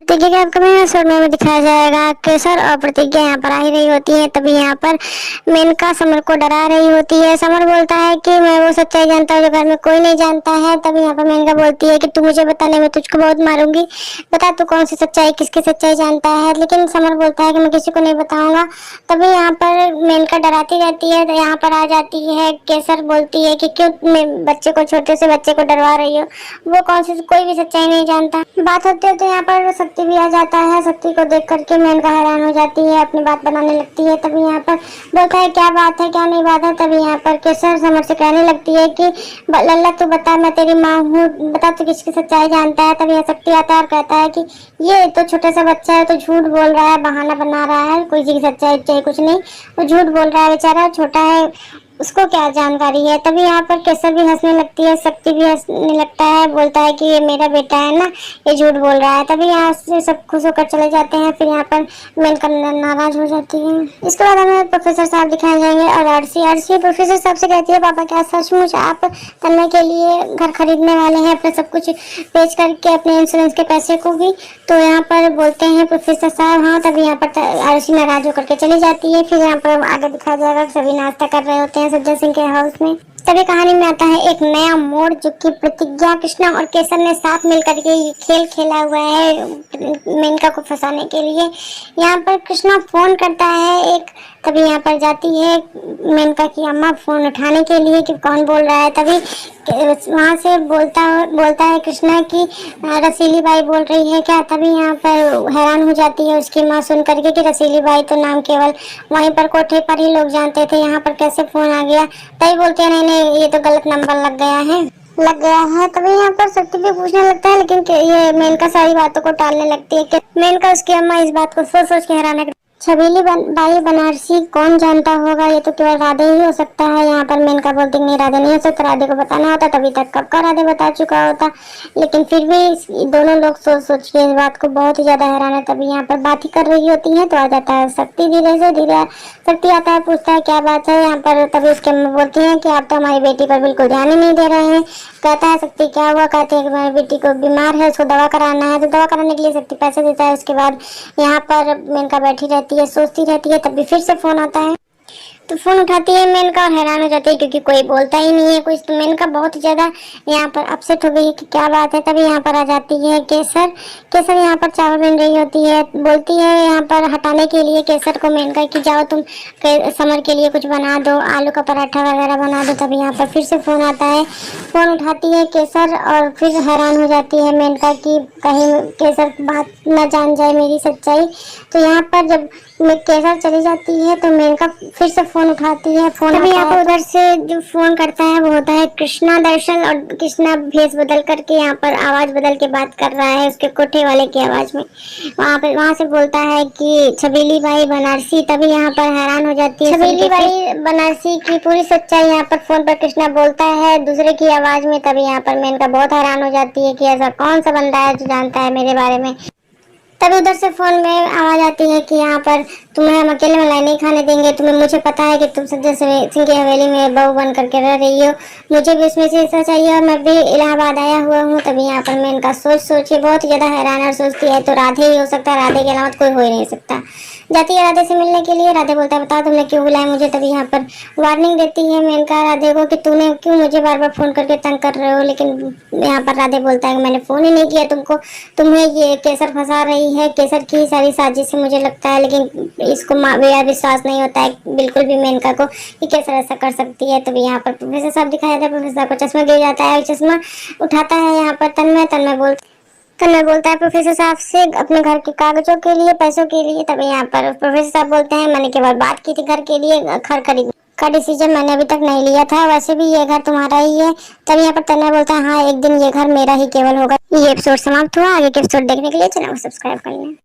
प्रतिज्ञा के upcoming episode में दिखाया जाएगा केसर और प्रतिज्ञा यहाँ पर आ ही रही होती है। तभी यहाँ पर मेनका समर को डरा रही होती है। समर बोलता है कि मैं वो सच्चाई जानता हूँ जो घर में कोई नहीं जानता है। तभी यहाँ पर मेनका बोलती है कि तू मुझे बताने में तुझको बहुत मारूंगी, बता तू कौन सी सच्चाई किसकी सच्चाई जानता है। लेकिन समर बोलता है कि मैं किसी को नहीं बताऊंगा। तभी यहाँ पर मेनका डराती रहती है। तो यहाँ पर आ जाती है केसर, बोलती है कि क्यों बच्चे को, छोटे से बच्चे को डरवा रही हो, वो कौन सी कोई भी सच्चाई नहीं जानता। बात होती है तो यहाँ पर शक्ति भी आ जाता है। शक्ति को देख करके मेनका हैरान हो जाती है, अपनी बात बनाने लगती है। तभी यहाँ पर बोलता है क्या बात है, क्या नहीं बात है। तभी यहाँ पर केसर समर से कहने लगती है कि लल्ला तू बता, मैं तेरी माँ हूँ, बता तू किसकी सच्चाई जानता है। तभी यहाँ शक्ति आता है और कहता है कि ये तो छोटा सा बच्चा है, तो झूठ बोल रहा है, बहाना बना रहा है, कोई चीज की सच्चाई चाहे कुछ नहीं, वो झूठ बोल रहा है, बेचारा छोटा है, उसको क्या जानकारी है। तभी यहाँ पर केसर भी हंसने लगती है, शक्ति भी हंसने लगता है, बोलता है कि ये मेरा बेटा है ना, ये झूठ बोल रहा है। तभी यहाँ से सब खुश होकर चले जाते हैं। फिर यहाँ पर मेनका नाराज हो जाती है। इसके बाद हमें प्रोफेसर साहब दिखाए जाएंगे और अर्शी प्रोफेसर साहब से कहती है पापा क्या सचमुच आप तन्मय के लिए घर खरीदने वाले हैं, अपने सब कुछ बेच करके, अपने इंश्योरेंस के पैसे को भी। तो यहाँ पर बोलते हैं प्रोफेसर साहब हाँ। तभी यहाँ पर अर्शी नाराज होकर के चली जाती है। फिर यहाँ पर आगे दिखाया जाएगा सभी नाश्ता कर रहे होते हैं सज्जन सिंह के हाउस में। तभी कहानी में आता है एक नया मोड़, जो कि प्रतिज्ञा, कृष्णा और केसर ने साथ मिलकर के ये खेल खेला हुआ है मेनका को फंसाने के लिए। यहाँ पर कृष्णा फोन करता है एक, तभी यहाँ पर जाती है मेनका की अम्मा फोन उठाने के लिए कि कौन बोल रहा है। तभी वहाँ से बोलता है कृष्णा की रसीली बाई बोल रही है क्या। तभी यहाँ पर हैरान हो जाती है उसकी माँ सुन करके कि रसीली बाई तो नाम केवल वहीं पर कोठे पर ही लोग जानते थे, यहाँ पर कैसे फोन आ गया। तभी बोलते हैं नहीं ये तो गलत नंबर लग गया है। तभी यहाँ पर शक्ति भी पूछने लगता है, लेकिन ये मेनका सारी बातों को टालने लगती है कि मेनका उसकी अम्मा इस बात को सोच सोच के हैरान। छबीली बाई बनारसी कौन जानता होगा, ये तो केवल राधे ही हो सकता है। यहाँ पर मेनका बोलती नहीं राधे नहीं हो सकता, राधे को बताना होता तभी तक कब का राधे बता चुका होता। लेकिन फिर भी दोनों लोग सोच सोच के इस बात को बहुत ही ज्यादा हैरान है। तभी यहाँ पर बात ही कर रही होती है तो आ जाता है शक्ति, धीरे शक्ति आता है, पूछता है क्या बात है यहाँ पर। तभी उसके अम्मा बोलती है कि आप तो हमारी बेटी पर बिल्कुल ध्यान ही नहीं दे रहे हैं। कहता है शक्ति क्या हुआ, कहते हैं कि हमारी बेटी को बीमार है, उसको दवा कराना है। तो दवा कराने के लिए शक्ति पैसे देता है। उसके बाद यहाँ पर मेनका बैठी रहती है, सोचती रहती है। तभी फिर से फोन आता है तो फोन उठाती है मेनका और हैरान हो जाती है क्योंकि कोई बोलता ही नहीं है कुछ। तो मेनका बहुत ज्यादा यहाँ पर अपसेट हो गई है कि क्या बात है। तभी यहाँ पर आ जाती है केसर यहाँ पर चावल बन रही होती है, बोलती है यहाँ पर हटाने के लिए केसर को मेनका कि जाओ तुम समर के लिए कुछ बना दो, आलू का पराठा वगैरह बना दो। तभी यहाँ पर फिर से फोन आता है, फोन उठाती है केसर और फिर हैरान हो जाती है मेनका कि कहीं केसर बात न जान जाए मेरी सच्चाई। तो यहाँ पर जब केसर चली जाती है तो मेनका फिर से फोन उठाती है। तभी यहाँ पर उधर से जो फोन करता है वो होता है कृष्णा दर्शन, और कृष्णा भेष बदल करके यहाँ पर आवाज बदल के बात कर रहा है उसके कोठे वाले की आवाज में। वहाँ से बोलता है कि छबीली बाई बनारसी। तभी यहाँ पर हैरान हो जाती है छबीली बाई बनारसी की पूरी सच्चाई यहाँ पर फोन पर कृष्णा बोलता है दूसरे की आवाज में। तभी यहाँ पर मेनका बहुत हैरान हो जाती है कि ऐसा कौन सा बंदा है जो जानता है मेरे बारे में। तभी उधर से फोन में आवाज आती है कि यहाँ पर तुम्हें हम अकेले मलाई नहीं खाने देंगे, तुम्हें मुझे पता है कि तुम सज्जन सिंह की हवेली में बहू बन करके रह रही हो, मुझे भी उसमें से हिस्सा चाहिए और मैं भी इलाहाबाद आया हुआ हूँ। तभी यहाँ पर मेनका सोच के बहुत ही ज्यादा हैरान और सोचती है तो राधे ही हो सकता है, राधे के अलावा कोई हो ही नहीं सकता। जाती है राधे से मिलने के लिए। राधे बोलता है बताओ तुमने क्यों बुलाया मुझे। तभी यहाँ पर वार्निंग देती है मेनका राधे को कि तूने क्यों मुझे बार बार फोन करके तंग कर रहे हो। लेकिन यहाँ पर राधे बोलता है कि मैंने फोन ही नहीं किया तुमको, तुम्हें ये केसर फंसा रही है, केसर की सारी साजिश से मुझे लगता है। लेकिन इसको मेरा विश्वास नहीं होता है बिल्कुल भी मेनका को कि केसर ऐसा कर सकती है। तभी यहाँ पर प्रोफेसर साहब दिखाया जाता है, प्रोफेसर साहब को चश्मा गिर जाता है, चश्मा उठाता है यहाँ पर तन्मय बोलता है प्रोफेसर साहब से अपने घर के कागजों के लिए, पैसों के लिए। तभी यहाँ पर प्रोफेसर साहब बोलते हैं मैंने केवल बात की थी घर के लिए, घर खरीद का डिसीजन मैंने अभी तक नहीं लिया था, वैसे भी ये घर तुम्हारा ही है। तभी यहाँ पर तन्मय बोलता है हाँ एक दिन ये घर मेरा ही केवल होगा। ये एपिसोड समाप्त हुआ। आगे के एपिसोड देखने के लिए चैनल को सब्सक्राइब कर लें।